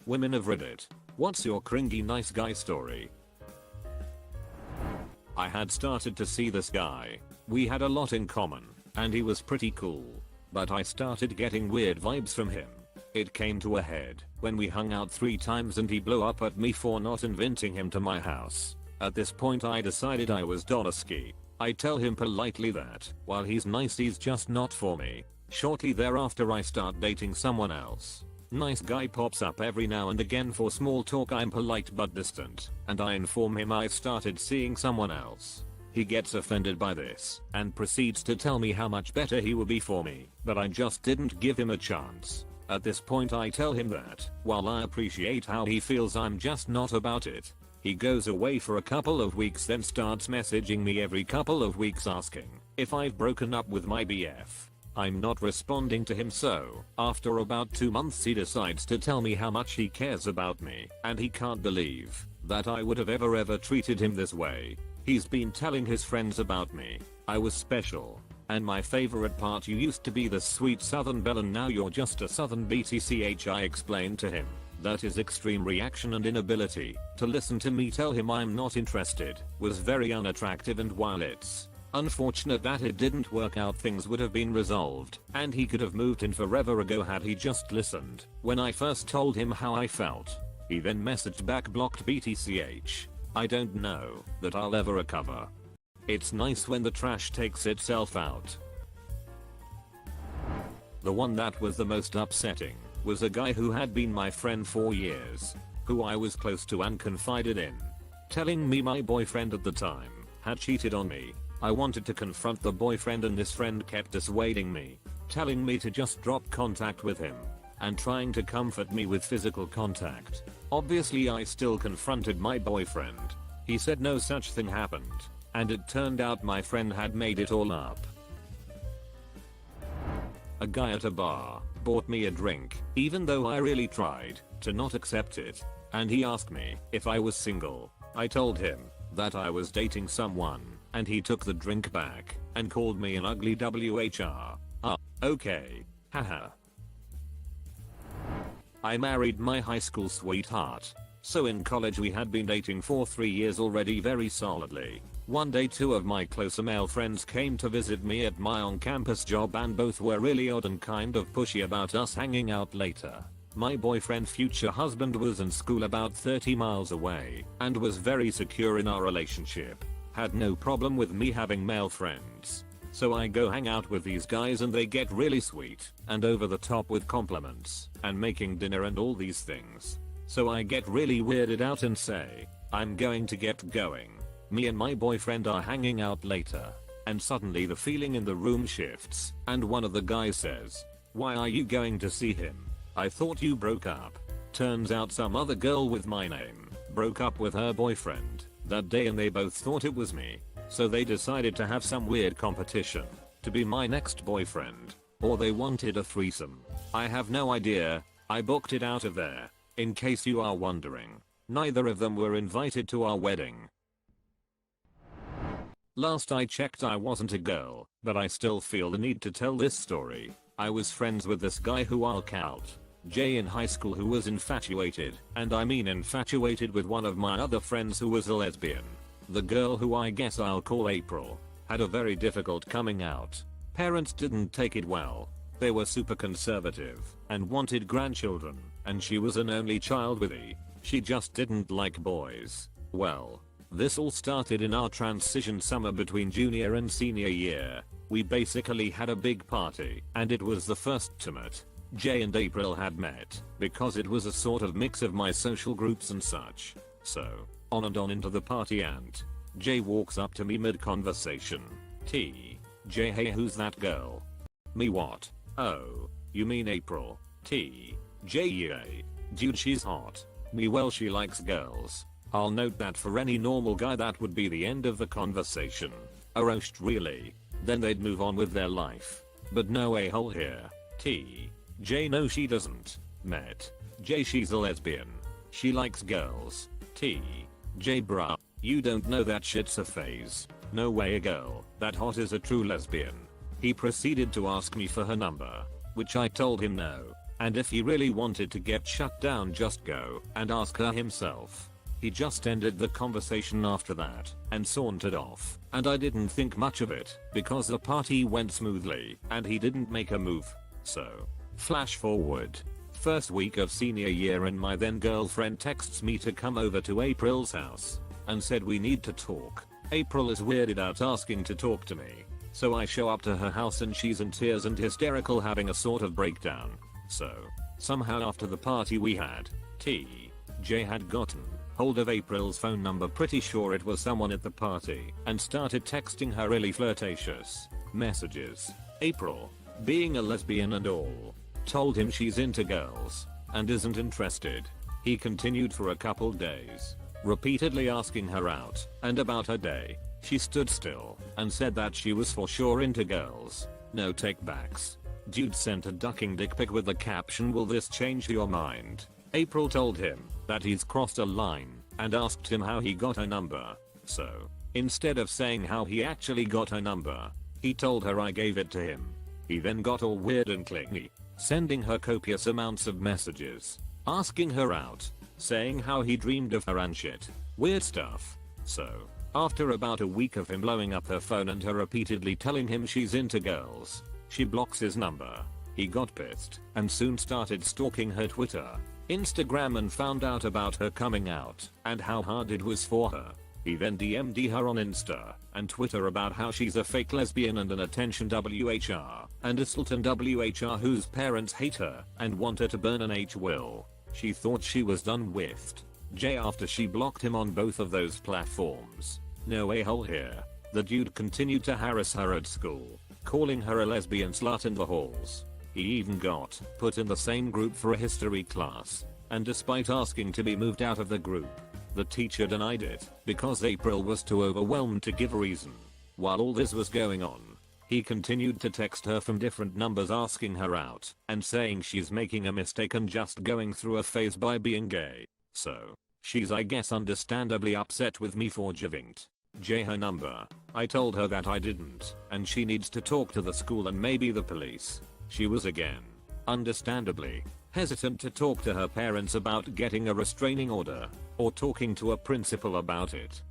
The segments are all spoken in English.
Women of Reddit, what's your cringy nice guy story? I had started to see this guy. We had a lot in common, and he was pretty cool. But I started getting weird vibes from him. It came to a head when we hung out 3 times and he blew up at me for not inviting him to my house. At this point I decided I was Donoski. I tell him politely that, while he's nice, he's just not for me. Shortly thereafter I start dating someone else. Nice guy pops up every now and again for small talk. I'm polite but distant, and I inform him I've started seeing someone else. He gets offended by this and proceeds to tell me how much better he will be for me, but I just didn't give him a chance. At this point I tell him that, while I appreciate how he feels, I'm just not about it. He goes away for a couple of weeks, then starts messaging me every couple of weeks asking if I've broken up with my BF. I'm not responding to him, so after about 2 months he decides to tell me how much he cares about me, and he can't believe that I would have ever treated him this way. He's been telling his friends about me. I was special. And my favorite part, you used to be the sweet southern belle and now you're just a southern BTCH. I explained to him that his extreme reaction and inability to listen to me tell him I'm not interested was very unattractive, and while it's unfortunate that it didn't work out, things would have been resolved and he could have moved in forever ago had he just listened. When I first told him how I felt, he then messaged back, blocked BTCH. I don't know that I'll ever recover. It's nice when the trash takes itself out. The one that was the most upsetting was a guy who had been my friend for years, who I was close to and confided in, telling me my boyfriend at the time had cheated on me. I wanted to confront the boyfriend and this friend kept dissuading me, telling me to just drop contact with him, and trying to comfort me with physical contact. Obviously I still confronted my boyfriend. He said no such thing happened, and it turned out my friend had made it all up. A guy at a bar bought me a drink, even though I really tried to not accept it, and he asked me if I was single. I told him that I was dating someone, and he took the drink back and called me an ugly WHR. Okay. Haha. I married my high school sweetheart. So in college we had been dating for 3 years already, very solidly. One day 2 of my closer male friends came to visit me at my on-campus job, and both were really odd and kind of pushy about us hanging out later. My boyfriend, future husband, was in school about 30 miles away and was very secure in our relationship. Had no problem with me having male friends. So I go hang out with these guys and they get really sweet and over the top with compliments and making dinner and all these things. So I get really weirded out and say, I'm going to get going. Me and my boyfriend are hanging out later. And suddenly the feeling in the room shifts and one of the guys says, why are you going to see him? I thought you broke up. Turns out some other girl with my name broke up with her boyfriend that day and they both thought it was me. So they decided to have some weird competition to be my next boyfriend, or they wanted a threesome. I have no idea. I booked it out of there. In case you are wondering, neither of them were invited to our wedding. Last I checked I wasn't a girl, but I still feel the need to tell this story. I was friends with this guy who I'll count Jay in high school, who was infatuated, and I mean infatuated, with one of my other friends who was a lesbian. The girl, who I guess I'll call April, had a very difficult coming out. Parents didn't take it well. They were super conservative and wanted grandchildren, and she was an only child with E. She just didn't like boys. Well, this all started in our transition summer between junior and senior year. We basically had a big party, and it was the first time Jay and April had met, because it was a sort of mix of my social groups and such. So, on and on into the party, and Jay walks up to me mid-conversation. Jay, hey, who's that girl? Me, what? Oh, you mean April? Jay, yay. Dude, she's hot. Me, well, she likes girls. I'll note that for any normal guy that would be the end of the conversation. A roast, really. Then they'd move on with their life. But no a-hole here. Jay, no she doesn't. Met. Jay, she's a lesbian. She likes girls. Jay, bruh, you don't know that shit's a phase. No way a girl that hot is a true lesbian. He proceeded to ask me for her number, which I told him no. and if he really wanted to get shut down just go and ask her himself. He just ended the conversation after that and sauntered off, and I didn't think much of it because the party went smoothly and he didn't make a move. So, flash forward. First week of senior year and my then girlfriend texts me to come over to April's house and said we need to talk. April is weirded out asking to talk to me. So I show up to her house and she's in tears and hysterical, having a sort of breakdown. So, somehow after the party we had, Jay had gotten hold of April's phone number, pretty sure it was someone at the party, and started texting her really flirtatious messages. April, being a lesbian and all, told him she's into girls and isn't interested. He continued for a couple days, repeatedly asking her out and about her day. She stood still and said that she was for sure into girls. No takebacks. Dude sent a ducking dick pic with the caption, "Will this change your mind?" April told him that he's crossed a line and asked him how he got her number. So, instead of saying how he actually got her number, he told her I gave it to him. He then got all weird and clingy, sending her copious amounts of messages, asking her out, saying how he dreamed of her and shit. Weird stuff. So, after about a week of him blowing up her phone and her repeatedly telling him she's into girls, she blocks his number. He got pissed and soon started stalking her Twitter, Instagram, and found out about her coming out and how hard it was for her. He then DM'd her on Insta and Twitter about how she's a fake lesbian and an attention WHR and a Sultan WHR whose parents hate her and want her to burn an H-will. She thought she was done with Jay after she blocked him on both of those platforms. No a-hole here. The dude continued to harass her at school, calling her a lesbian slut in the halls. He even got put in the same group for a history class, and despite asking to be moved out of the group, the teacher denied it because April was too overwhelmed to give a reason. While all this was going on, he continued to text her from different numbers asking her out and saying she's making a mistake and just going through a phase by being gay. So, she's I guess understandably upset with me for giving Jay her number. I told her that I didn't, and she needs to talk to the school and maybe the police. She was again, understandably, hesitant to talk to her parents about getting a restraining order or talking to a principal about it.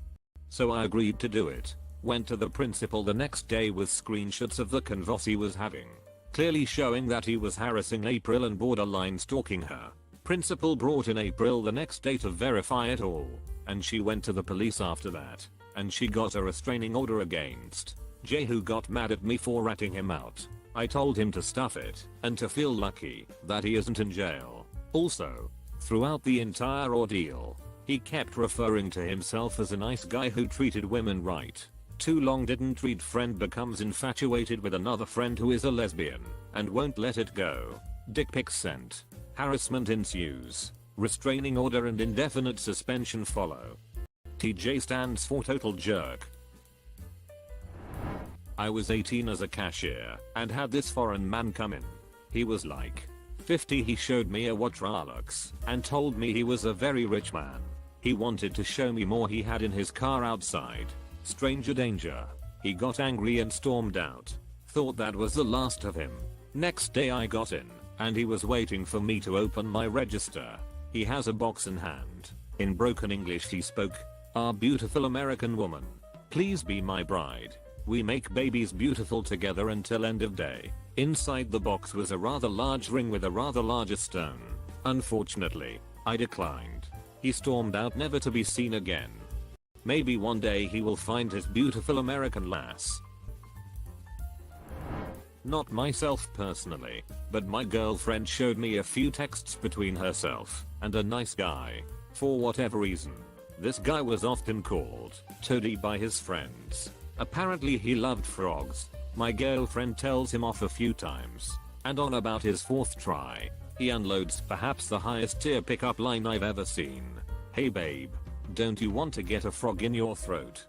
So I agreed to do it. Went to the principal the next day with screenshots of the convos he was having, clearly showing that he was harassing April and borderline stalking her. Principal brought in April the next day to verify it all, and she went to the police after that, and she got a restraining order against Jay, who got mad at me for ratting him out. I told him to stuff it and to feel lucky that he isn't in jail. Also, throughout the entire ordeal, he kept referring to himself as a nice guy who treated women right. Too long didn't read. Friend becomes infatuated with another friend who is a lesbian and won't let it go. Dick pics sent. Harassment ensues. Restraining order and indefinite suspension follow. TJ stands for total jerk. I was 18 as a cashier and had this foreign man come in. He was like 50. He showed me a watch Rolex and told me he was a very rich man. He wanted to show me more he had in his car outside. Stranger danger. He got angry and stormed out. Thought that was the last of him. Next day I got in and he was waiting for me to open my register. He has a box in hand. In broken English he spoke, "Our beautiful American woman, please be my bride. We make babies beautiful together until end of day." Inside the box was a rather large ring with a rather larger stone. Unfortunately, I declined. He stormed out, never to be seen again. Maybe one day he will find his beautiful American lass. Not myself personally, but my girlfriend showed me a few texts between herself and a nice guy. For whatever reason, this guy was often called Toady by his friends. Apparently he loved frogs. My girlfriend tells him off a few times, and on about his fourth try, he unloads perhaps the highest tier pickup line I've ever seen. "Hey babe, don't you want to get a frog in your throat?"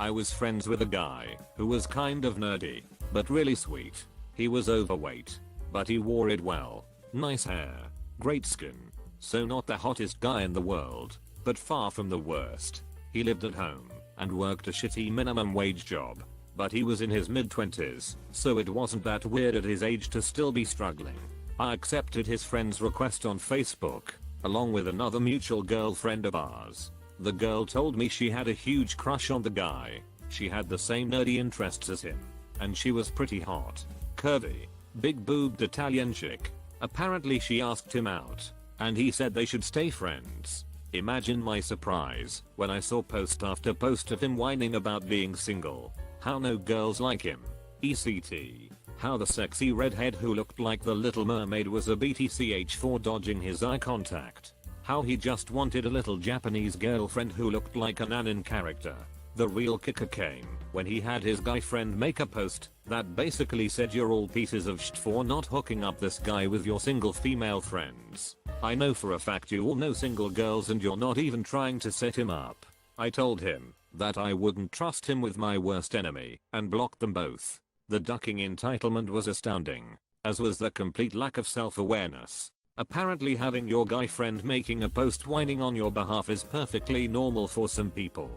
I was friends with a guy who was kind of nerdy, but really sweet. He was overweight, but he wore it well. Nice hair, great skin, so not the hottest guy in the world, but far from the worst. He lived at home and worked a shitty minimum wage job. but he was in his mid-20s, so it wasn't that weird at his age to still be struggling. I accepted his friend's request on Facebook, along with another mutual girlfriend of ours. The girl told me she had a huge crush on the guy. She had the same nerdy interests as him, and she was pretty hot, curvy, big-boobed Italian chick. Apparently she asked him out, and he said they should stay friends. Imagine my surprise when I saw post after post of him whining about being single, how no girls like him, ECT, how the sexy redhead who looked like the Little Mermaid was a BTCH for dodging his eye contact, how he just wanted a little Japanese girlfriend who looked like an anime character. The real kicker came when he had his guy friend make a post that basically said you're all pieces of shit for not hooking up this guy with your single female friends. I know for a fact you all know single girls and you're not even trying to set him up. I told him that I wouldn't trust him with my worst enemy and blocked them both. The ducking entitlement was astounding, as was the complete lack of self-awareness. Apparently having your guy friend making a post whining on your behalf is perfectly normal for some people.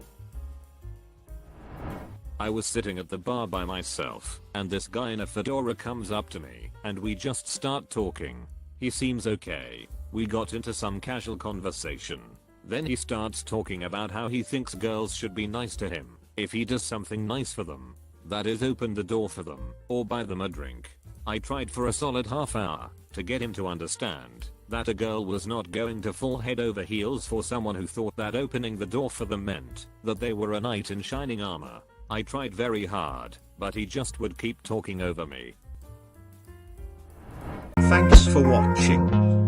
I was sitting at the bar by myself, and this guy in a fedora comes up to me, and we just start talking. He seems okay. We got into some casual conversation. Then he starts talking about how he thinks girls should be nice to him if he does something nice for them. That is, open the door for them, or buy them a drink. I tried for a solid half hour to get him to understand that a girl was not going to fall head over heels for someone who thought that opening the door for them meant that they were a knight in shining armor. I tried very hard, but he just would keep talking over me. Thanks for watching.